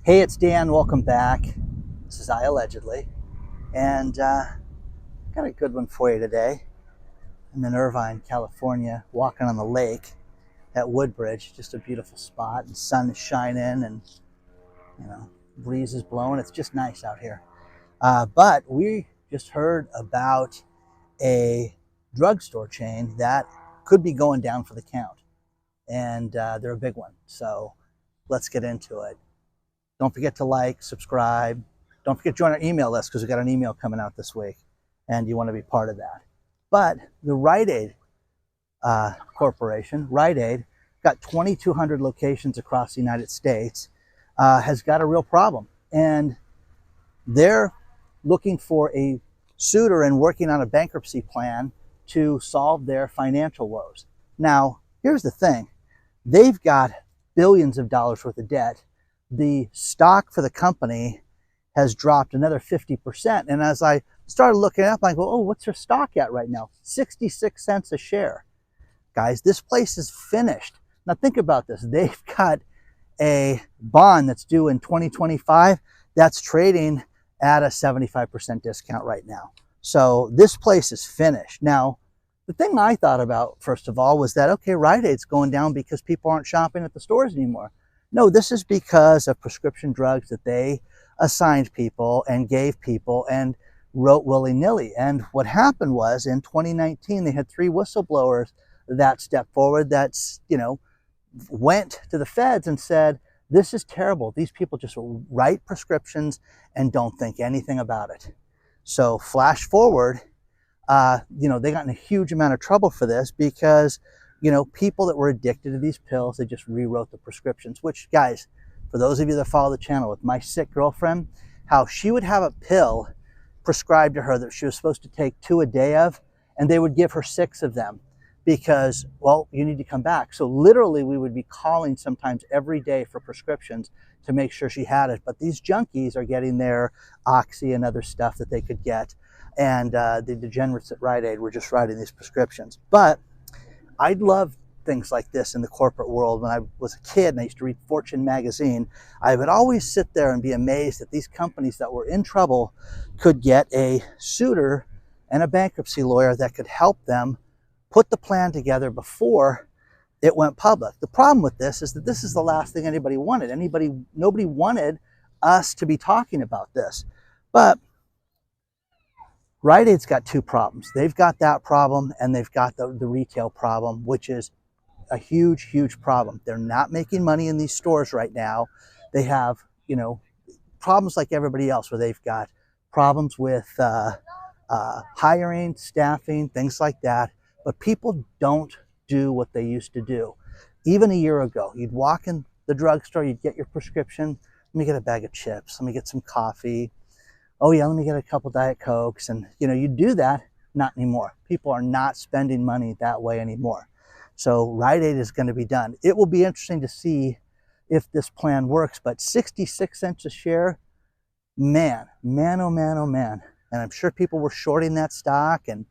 Hey, it's Dan. Welcome back. This is iAllegedly, and got a good one for you today. I'm in Irvine, California, walking on the lake at Woodbridge. Just a beautiful spot, and sun is shining, and you know, breeze is blowing. It's just nice out here. But we just heard about a drugstore chain that could be going down for the count, and they're a big one. So let's get into it. Don't forget to like, subscribe. Don't forget to join our email list because we got an email coming out this week and you want to be part of that. But the Rite Aid Corporation, Rite Aid, got 2,200 locations across the United States, has got a real problem. And they're looking for a suitor and working on a bankruptcy plan to solve their financial woes. Now, here's the thing. They've got billions of dollars worth of debt. The stock for the company has dropped another 50%. And as I started looking up, I go, oh, what's their stock at right now? 66 cents a share. Guys, this place is finished. Now think about this. They've got a bond that's due in 2025 that's trading at a 75% discount right now. So this place is finished. Now, the thing I thought about, first of all, was that, okay, Rite Aid's going down because people aren't shopping at the stores anymore. No, this is because of prescription drugs that they assigned people and gave people and wrote willy-nilly. And what happened was in 2019, they had 3 whistleblowers that stepped forward went to the feds and said, this is terrible. These people just write prescriptions and don't think anything about it. So flash forward, they got in a huge amount of trouble for this because people that were addicted to these pills, they just rewrote the prescriptions, which, guys, for those of you that follow the channel, with my sick girlfriend, how she would have a pill prescribed to her that she was supposed to take 2 a day of, and they would give her 6 of them because, well, you need to come back. So literally we would be calling sometimes every day for prescriptions to make sure she had it. But these junkies are getting their Oxy and other stuff that they could get. And the degenerates at Rite Aid were just writing these prescriptions. But I loved things like this in the corporate world. When I was a kid and I used to read Fortune magazine, I would always sit there and be amazed that these companies that were in trouble could get a suitor and a bankruptcy lawyer that could help them put the plan together before it went public. The problem with this is that this is the last thing anybody wanted. Nobody wanted us to be talking about this. But Rite Aid's got 2 problems. They've got that problem and they've got the retail problem, which is a huge, huge problem. They're not making money in these stores right now. They have, problems like everybody else where they've got problems with hiring, staffing, things like that. But people don't do what they used to do. Even a year ago, you'd walk in the drugstore, you'd get your prescription. Let me get a bag of chips. Let me get some coffee. Oh yeah, let me get a couple Diet Cokes. And you do that. Not anymore. People are not spending money that way anymore. So Rite Aid is going to be done. It will be interesting to see if this plan works, but 66 cents a share, man, oh man, oh man. And I'm sure people were shorting that stock, and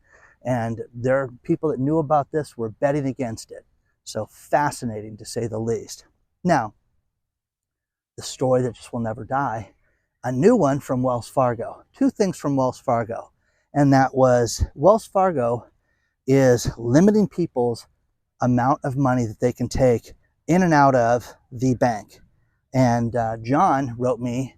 there are people that knew about this were betting against it. So fascinating to say the least. Now, the story that just will never die, a new one from Wells Fargo. 2 things from Wells Fargo. And that was Wells Fargo is limiting people's amount of money that they can take in and out of the bank. And John wrote me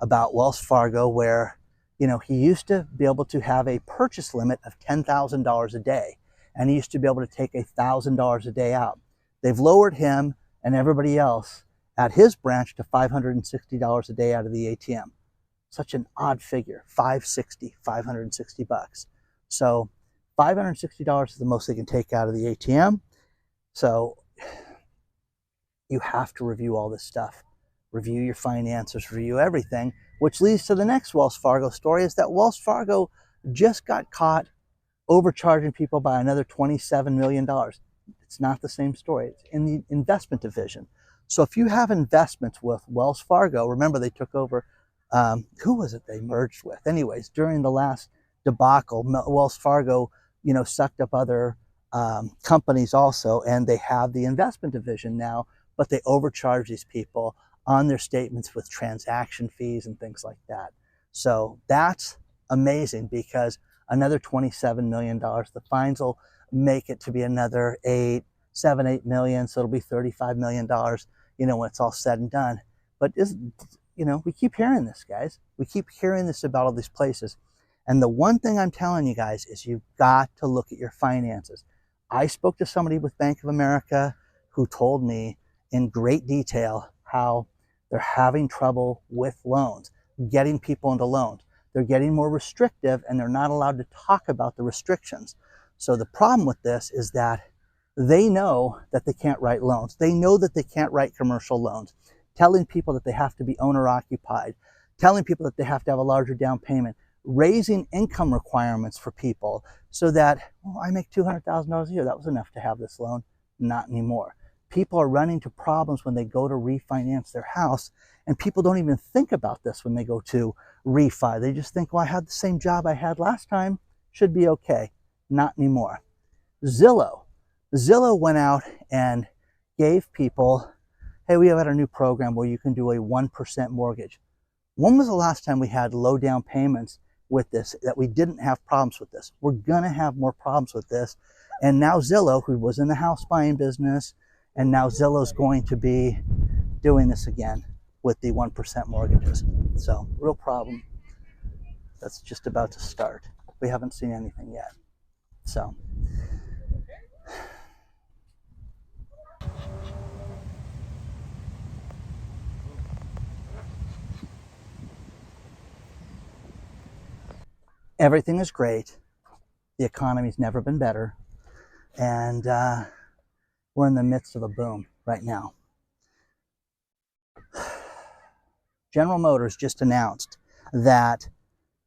about Wells Fargo where, he used to be able to have a purchase limit of $10,000 a day. And he used to be able to take $1,000 a day out. They've lowered him and everybody else at his branch to $560 a day out of the ATM. Such an odd figure, $560 So $560 is the most they can take out of the ATM. So you have to review all this stuff. Review your finances, review everything, which leads to the next Wells Fargo story, is that Wells Fargo just got caught overcharging people by another $27 million. It's not the same story. It's in the investment division. So if you have investments with Wells Fargo, remember they took over, who was it they merged with? Anyways, during the last debacle, Wells Fargo, sucked up other companies also, and they have the investment division now, but they overcharge these people on their statements with transaction fees and things like that. So that's amazing, because another $27 million, the fines will make it to be another 8 million. So it'll be $35 million, when it's all said and done. But we keep hearing this, guys. We keep hearing this about all these places. And the one thing I'm telling you guys is you've got to look at your finances. I spoke to somebody with Bank of America who told me in great detail how they're having trouble with loans, getting people into loans. They're getting more restrictive, and they're not allowed to talk about the restrictions. So the problem with this is that they know that they can't write loans. They know that they can't write commercial loans, telling people that they have to be owner occupied, telling people that they have to have a larger down payment, raising income requirements for people so that, I make $200,000 a year. That was enough to have this loan. Not anymore. People are running into problems when they go to refinance their house, and people don't even think about this when they go to refi. They just think, I had the same job I had last time, should be okay. Not anymore. Zillow went out and gave people, hey, we have our new program where you can do a 1% mortgage. When was the last time we had low down payments with this, that we didn't have problems with this? We're gonna have more problems with this. And now Zillow, who was in the house buying business, and now Zillow's going to be doing this again with the 1% mortgages. So, real problem. That's just about to start. We haven't seen anything yet. So, everything is great. The economy's never been better. And we're in the midst of a boom right now. General Motors just announced that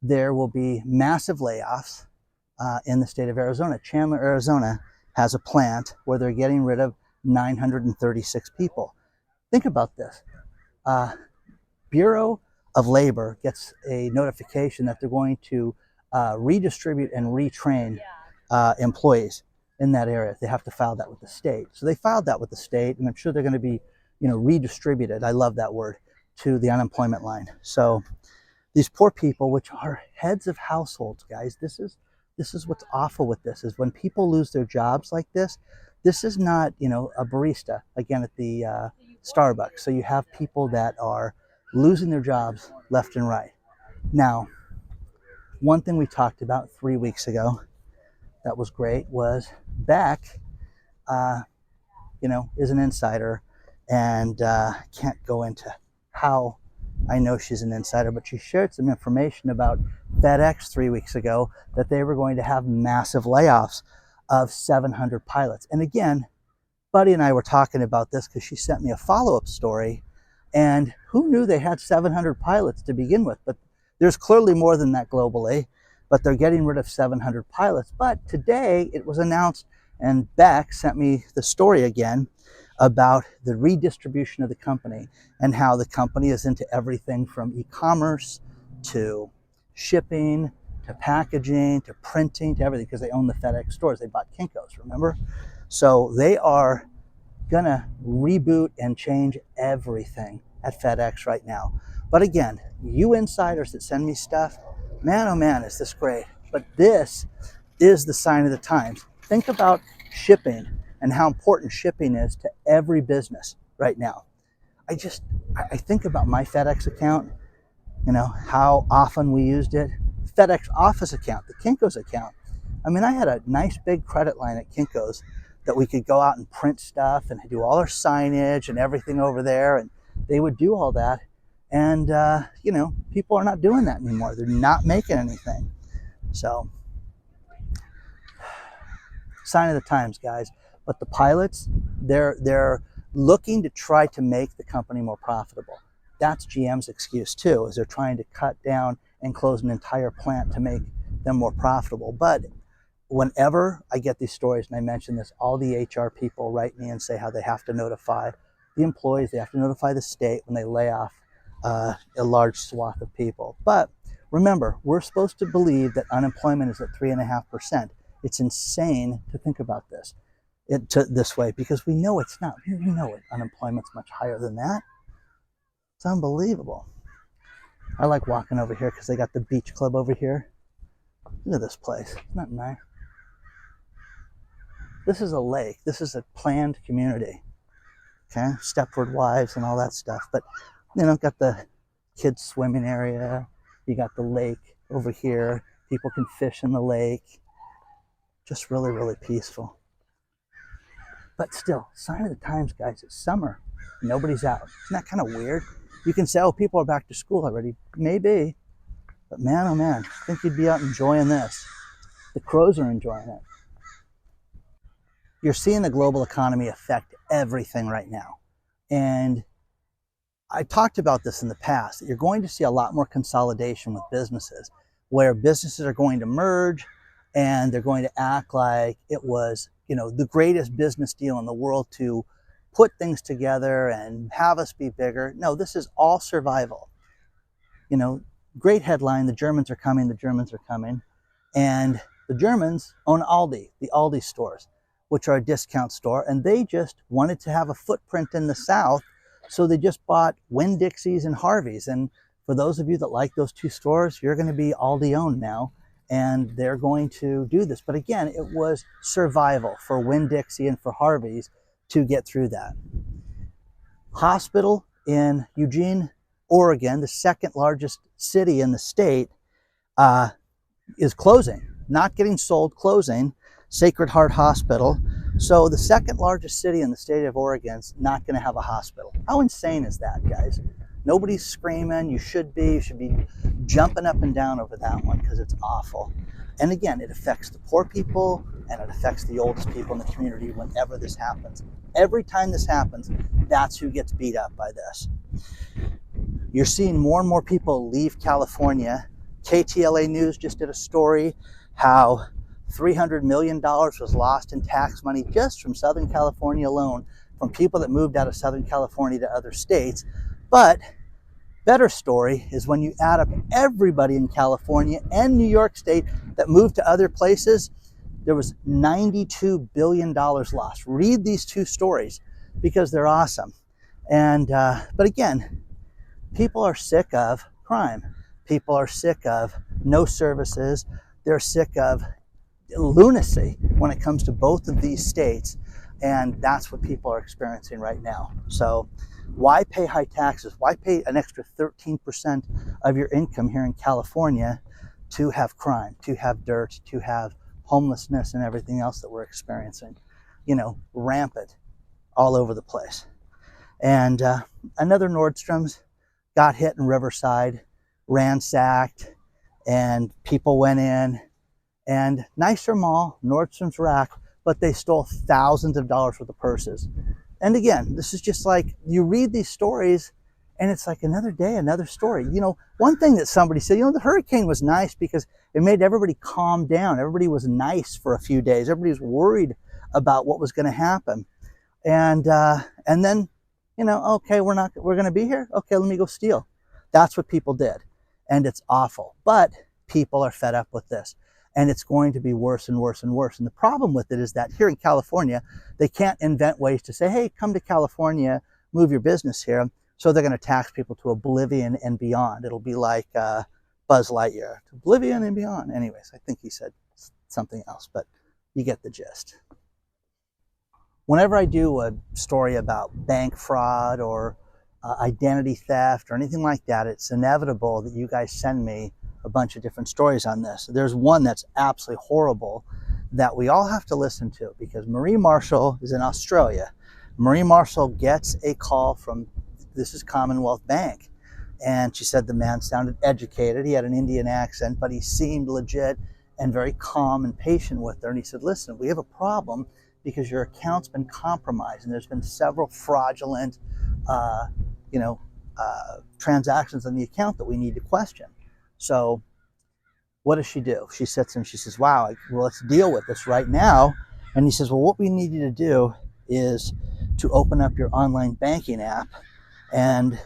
there will be massive layoffs in the state of Arizona. Chandler, Arizona has a plant where they're getting rid of 936 people. Think about this. Bureau of Labor gets a notification that they're going to redistribute and retrain employees in that area. They have to file that with the state. So they filed that with the state, and I'm sure they're going to be, redistributed. I love that word, to the unemployment line. So these poor people, which are heads of households, guys, this is what's awful with this, is when people lose their jobs like this. This is not, a barista, again, at the Starbucks. So you have people that are losing their jobs left and right. Now, one thing we talked about 3 weeks ago that was great was Beck, is an insider, and can't go into how I know she's an insider, but she shared some information about FedEx 3 weeks ago that they were going to have massive layoffs of 700 pilots. And again, Buddy and I were talking about this because she sent me a follow-up story, and who knew they had 700 pilots to begin with? But there's clearly more than that globally, but they're getting rid of 700 pilots. But today it was announced, and Beck sent me the story again about the redistribution of the company and how the company is into everything from e-commerce to shipping to packaging to printing to everything, because they own the FedEx stores. They bought Kinko's, remember? So they are gonna reboot and change everything at FedEx right now. But again, you insiders that send me stuff, man, oh man, is this great. But this is the sign of the times. Think about shipping and how important shipping is to every business right now. I think about my FedEx account, how often we used it. FedEx office account, the Kinko's account. I mean, I had a nice big credit line at Kinko's that we could go out and print stuff and do all our signage and everything over there, and they would do all that. And, people are not doing that anymore. They're not making anything. So, sign of the times, guys. But the pilots, they're looking to try to make the company more profitable. That's GM's excuse too, is they're trying to cut down and close an entire plant to make them more profitable. But whenever I get these stories, and I mention this, all the HR people write me and say how they have to notify the employees, they have to notify the state when they lay off a large swath of people. But remember, we're supposed to believe that unemployment is at 3.5%. It's insane to think about this this way, because we know it's not. We know it. Unemployment's much higher than that. unbelievable. I like walking over here because they got the beach club over here. Look at this place. Isn't that nice? This is a lake. This is a planned community. Okay, Stepford Wives and all that stuff. But, you know, got the kids swimming area. You got the lake over here. People can fish in the lake. Just really, really peaceful. But still, sign of the times, guys. It's summer. Nobody's out. Isn't that kind of weird? You can say, oh, people are back to school already. Maybe. But man, oh man, I think you'd be out enjoying this. The crows are enjoying it. You're seeing the global economy affect everything right now. And I talked about this in the past, that you're going to see a lot more consolidation with businesses, where businesses are going to merge and they're going to act like it was, you know, the greatest business deal in the world to put things together and have us be bigger. No, this is all survival. You know, great headline, the Germans are coming, the Germans are coming. And the Germans own Aldi, the Aldi stores, which are a discount store, and they just wanted to have a footprint in the South, so they just bought Winn-Dixie's and Harvey's. And for those of you that like those two stores, you're going to be Aldi owned now, and they're going to do this. But again, it was survival for Winn-Dixie and for Harvey's to get through that. Hospital in Eugene, Oregon, the second largest city in the state, is closing, not getting sold, closing. Sacred Heart Hospital. So the second largest city in the state of Oregon's not going to have a hospital. How insane is that, guys? Nobody's screaming. You should be jumping up and down over that one because it's awful. And again, it affects the poor people and it affects the oldest people in the community whenever this happens. Every time this happens, that's who gets beat up by this. You're seeing more and more people leave California. KTLA News just did a story how $300 million was lost in tax money just from Southern California alone, from people that moved out of Southern California to other states. But better story is when you add up everybody in California and New York State that moved to other places, there was $92 billion lost. Read these two stories because they're awesome. And but again, people are sick of crime. People are sick of no services. They're sick of lunacy when it comes to both of these states, and that's what people are experiencing right now. So why pay high taxes? Why pay an extra 13% of your income here in California to have crime, to have dirt, to have homelessness and everything else that we're experiencing, you know, rampant all over the place. And another Nordstrom's got hit in Riverside, ransacked, and people went in. And nicer mall, Nordstrom's rack, but they stole thousands of dollars worth of purses. And again, this is just like, you read these stories and it's like another day, another story. You know, one thing that somebody said, you know, the hurricane was nice because it made everybody calm down. Everybody was nice for a few days. Everybody was worried about what was going to happen. And then, you know, okay, we're going to be here. Okay, let me go steal. That's what people did. And it's awful. But people are fed up with this. And it's going to be worse and worse and worse. And the problem with it is that here in California, they can't invent ways to say, hey, come to California, move your business here. So they're going to tax people to oblivion and beyond. It'll be like Buzz Lightyear, to oblivion and beyond. Anyways, I think he said something else, but you get the gist. Whenever I do a story about bank fraud or identity theft or anything like that, it's inevitable that you guys send me a bunch of different stories on this. There's one that's absolutely horrible that we all have to listen to because Marie Marshall is in Australia. Marie Marshall gets a call from, this is Commonwealth Bank, and she said the man sounded educated. He had an Indian accent, but he seemed legit and very calm and patient with her. And he said, listen, we have a problem because your account's been compromised and there's been several fraudulent transactions on the account that we need to question. So what does she do? She sits and she says, wow, well, let's deal with this right now. And he says, well, what we need you to do is to open up your online banking app, and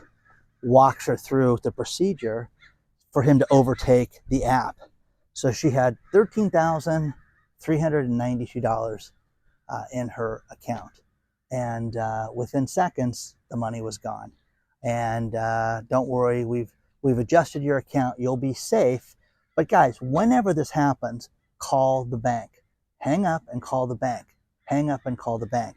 walks her through the procedure for him to overtake the app. So she had $13,392 in her account. And within seconds, the money was gone. And don't worry, we've adjusted your account. You'll be safe. But guys, whenever this happens, call the bank. Hang up and call the bank. Hang up and call the bank.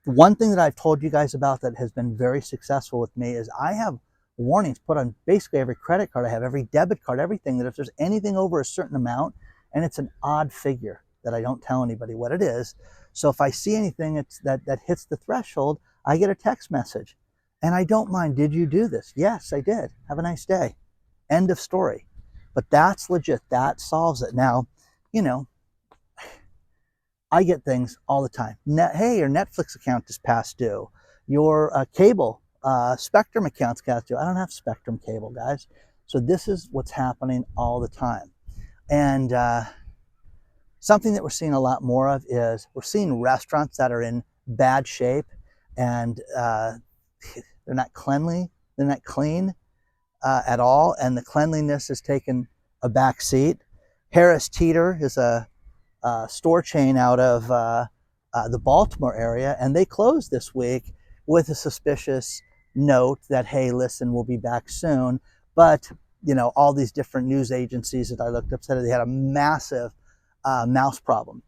One thing that I've told you guys about that has been very successful with me is I have warnings put on basically every credit card I have, every debit card, everything, that if there's anything over a certain amount and it's an odd figure, that I don't tell anybody what it is. So if I see anything that hits the threshold, I get a text message. And I don't mind, did you do this? Yes, I did. Have a nice day. End of story. But that's legit. That solves it. Now, you know, I get things all the time. Hey, your Netflix account is past due. Your cable, Spectrum account's past due. I don't have Spectrum cable, guys. So this is what's happening all the time. And something that we're seeing a lot more of is we're seeing restaurants that are in bad shape, and they're not cleanly, they're not clean at all, and the cleanliness has taken a back seat. Harris Teeter is a store chain out of the Baltimore area, and they closed this week with a suspicious note that, hey, listen, we'll be back soon. But, you know, all these different news agencies that I looked up said they had a massive mouse problem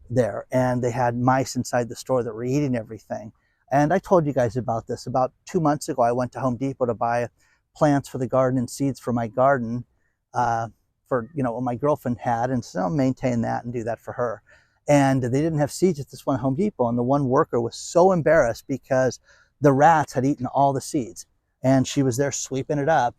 there, and they had mice inside the store that were eating everything. And I told you guys about this. About 2 months ago, I went to Home Depot to buy plants for the garden and seeds for my garden, for, you know, what my girlfriend had, and so I'll maintain that and do that for her. And they didn't have seeds at this one Home Depot, and the one worker was so embarrassed because the rats had eaten all the seeds, and she was there sweeping it up.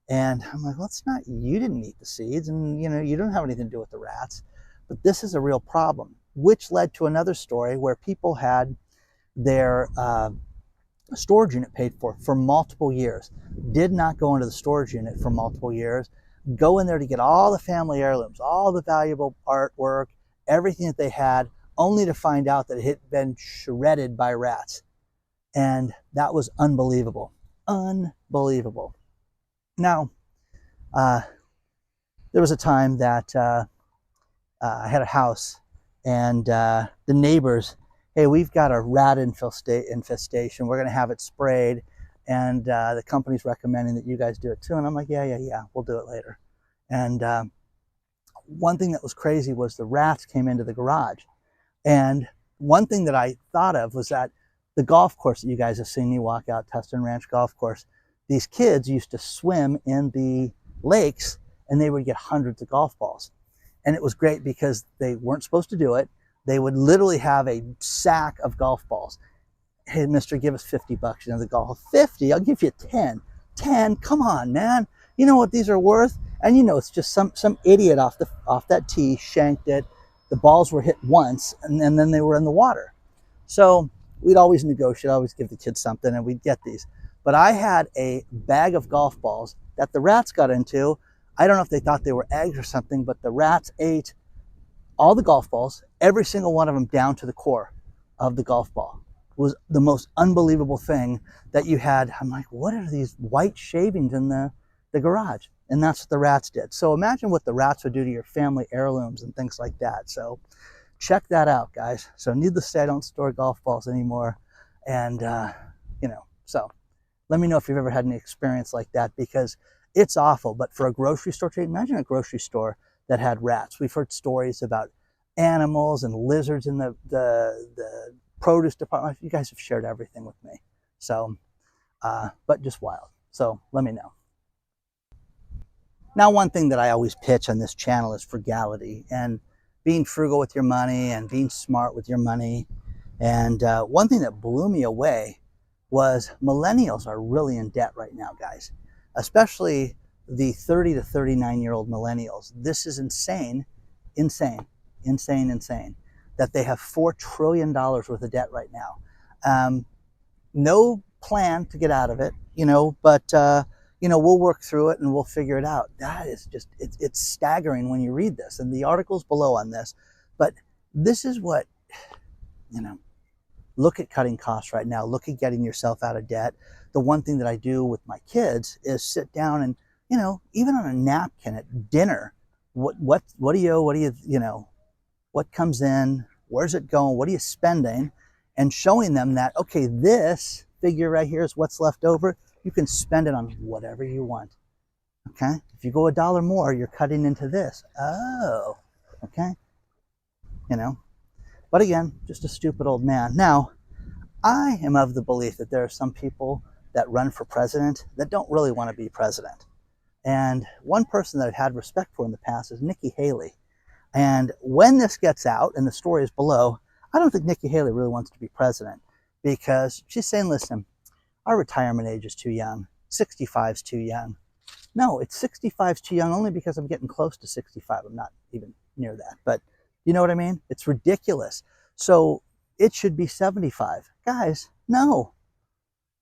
And I'm like, well, it's not, you didn't eat the seeds, and you know, you don't have anything to do with the rats. But this is a real problem, which led to another story where people had their storage unit paid for multiple years, did not go into the storage unit for multiple years, go in there to get all the family heirlooms, all the valuable artwork, everything that they had, only to find out that it had been shredded by rats. And that was unbelievable. Unbelievable. Now, there was a time that I had a house, and the neighbors, hey, we've got a rat infestation. We're going to have it sprayed, and the company's recommending that you guys do it too. And I'm like, yeah, we'll do it later. And one thing that was crazy was the rats came into the garage. And one thing that I thought of was that the golf course that you guys have seen me walk out, Tustin Ranch Golf Course, these kids used to swim in the lakes, and they would get hundreds of golf balls. And it was great because they weren't supposed to do it. They would literally have a sack of golf balls. Hey, mister, give us $50. You know, the golf, 50, I'll give you 10. 10, come on, man. You know what these are worth? And you know, it's just some idiot off that tee shanked it. The balls were hit once, and then they were in the water. So we'd always negotiate, always give the kids something, and we'd get these. But I had a bag of golf balls that the rats got into. I don't know if they thought they were eggs or something, but the rats ate all the golf balls, every single one of them down to the core of the golf ball. It was the most unbelievable thing that you had. I'm like, what are these white shavings in the garage? And that's what the rats did. So imagine what the rats would do to your family heirlooms and things like that. So check that out, guys. So needless to say, I don't store golf balls anymore. And, you know, so let me know if you've ever had any experience like that, because it's awful. But for a grocery store chain, imagine a grocery store that had rats. We've heard stories about animals and lizards in the produce department. You guys have shared everything with me. So, but just wild. So let me know. Now, one thing that I always pitch on this channel is frugality and being frugal with your money and being smart with your money. And one thing that blew me away was millennials are really in debt right now, guys, especially the 30 to 39-year-old millennials. This is insane that they have $4 trillion worth of debt right now. No plan to get out of it, you know, but, you know, we'll work through it and we'll figure it out. That is just, it's staggering when you read this, and the article's below on this. But this is what, you know, look at cutting costs right now. Look at getting yourself out of debt. The one thing that I do with my kids is sit down and, you know, even on a napkin at dinner, what do you know, what comes in, where's it going, what are you spending, and showing them that, okay, this figure right here is what's left over. You can spend it on whatever you want. Okay? If you go $1 more, you're cutting into this. Oh, okay? You know? But again, just a stupid old man. Now, I am of the belief that there are some people that run for president that don't really want to be president. And one person that I've had respect for in the past is Nikki Haley. And when this gets out, and the story is below, I don't think Nikki Haley really wants to be president, because she's saying, listen, our retirement age is too young. 65 is too young. No, it's 65 is too young only because I'm getting close to 65. I'm not even near that. But you know what I mean? It's ridiculous. So it should be 75. Guys, no.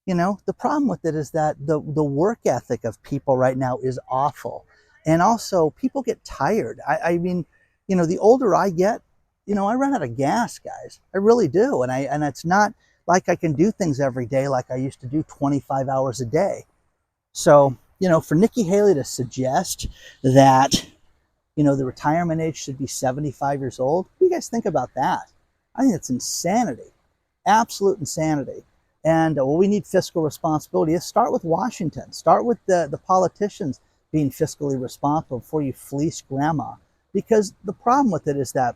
You know, the problem with it is that the work ethic of people right now is awful. And also, people get tired. I mean, you know, the older I get, you know, I run out of gas, guys. I really do. And it's not like I can do things every day like I used to do 25 hours a day. So, you know, for Nikki Haley to suggest that, you know, the retirement age should be 75 years old, what do you guys think about that? I think it's insanity. Absolute insanity. And well, we need fiscal responsibility. Start with Washington. Start with the politicians being fiscally responsible before you fleece grandma. Because the problem with it is that,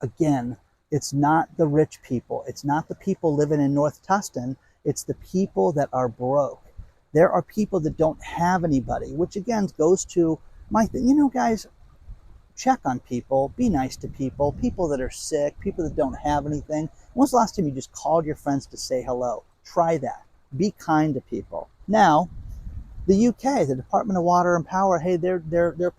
again, it's not the rich people. It's not the people living in North Tustin. It's the people that are broke. There are people that don't have anybody, which again goes to my thing. You know, guys, check on people. Be nice to people. People that are sick. People that don't have anything. When's the last time you just called your friends to say hello? Try that. Be kind to people. Now, the UK, the Department of Water and Power, hey, they're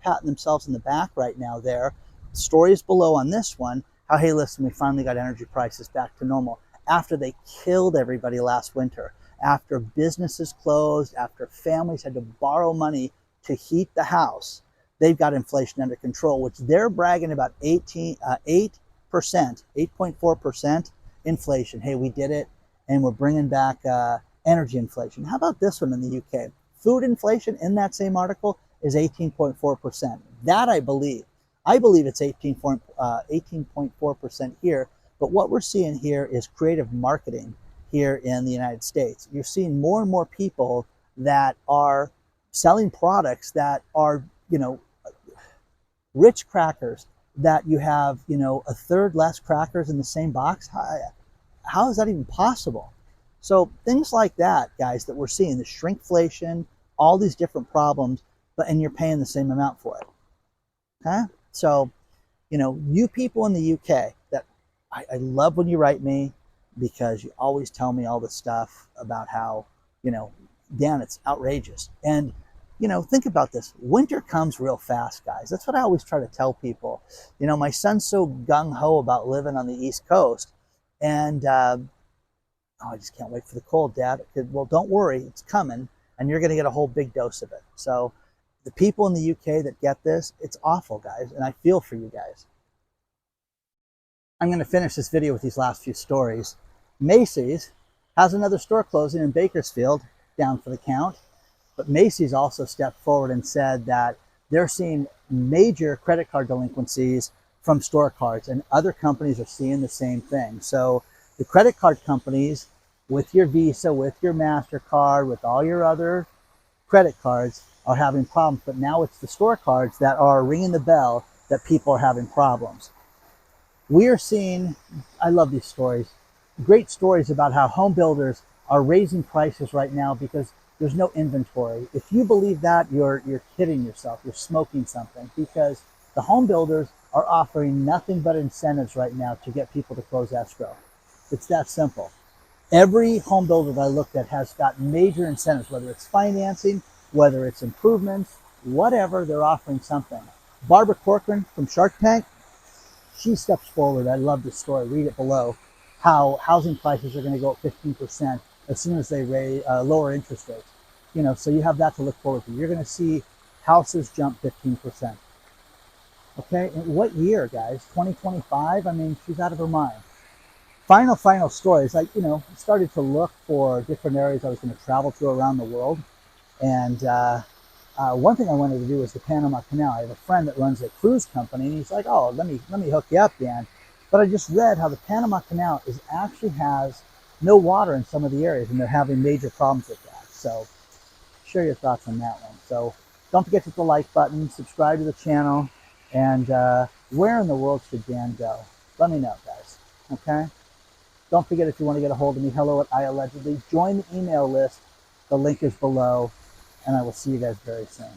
patting themselves in the back right now there. Stories below on this one, how, hey, listen, we finally got energy prices back to normal after they killed everybody last winter, after businesses closed, after families had to borrow money to heat the house. They've got inflation under control, which they're bragging about 8.4% inflation. Hey, we did it, and we're bringing back energy inflation. How about this one in the UK? Food inflation in that same article is 18.4%. That I believe. I believe it's 18.4% here. But what we're seeing here is creative marketing here in the United States. You're seeing more and more people that are selling products that are, you know, rich crackers that you have, you know, a third less crackers in the same box. How is that even possible? So things like that, guys, that we're seeing, the shrinkflation, all these different problems, and you're paying the same amount for it. Okay? So, you know, you people in the UK, that I love when you write me, because you always tell me all this stuff about how, you know, Dan, it's outrageous. And, you know, think about this. Winter comes real fast, guys. That's what I always try to tell people. You know, my son's so gung-ho about living on the East Coast, and I just can't wait for the cold, Dad. Well, don't worry, it's coming, and you're going to get a whole big dose of it. So the people in the UK that get this, it's awful, guys, and I feel for you guys. I'm going to finish this video with these last few stories. Macy's has another store closing in Bakersfield, down for the count, but Macy's also stepped forward and said that they're seeing major credit card delinquencies from store cards, and other companies are seeing the same thing. So the credit card companies, with your Visa, with your MasterCard, with all your other credit cards, are having problems. But now it's the store cards that are ringing the bell that people are having problems. We are seeing, I love these stories, great stories about how home builders are raising prices right now because there's no inventory. If you believe that, you're kidding yourself. You're smoking something, because the home builders are offering nothing but incentives right now to get people to close escrow. It's that simple. Every home builder that I looked at has got major incentives, whether it's financing, whether it's improvements, whatever, they're offering something. Barbara Corcoran from Shark Tank, she steps forward. I love this story. Read it below. How housing prices are going to go up 15% as soon as they lower interest rates. You know, so you have that to look forward to. You're going to see houses jump 15%. Okay, and what year, guys? 2025? I mean, she's out of her mind. Final stories. I, you know, started to look for different areas I was going to travel to around the world. And one thing I wanted to do was the Panama Canal. I have a friend that runs a cruise company, and he's like, oh, let me hook you up, Dan. But I just read how the Panama Canal actually has no water in some of the areas, and they're having major problems with that. So share your thoughts on that one. So don't forget to hit the like button, subscribe to the channel, and where in the world should Dan go? Let me know, guys. Okay? Don't forget, if you want to get a hold of me, hello at iAllegedly. Join the email list. The link is below, and I will see you guys very soon.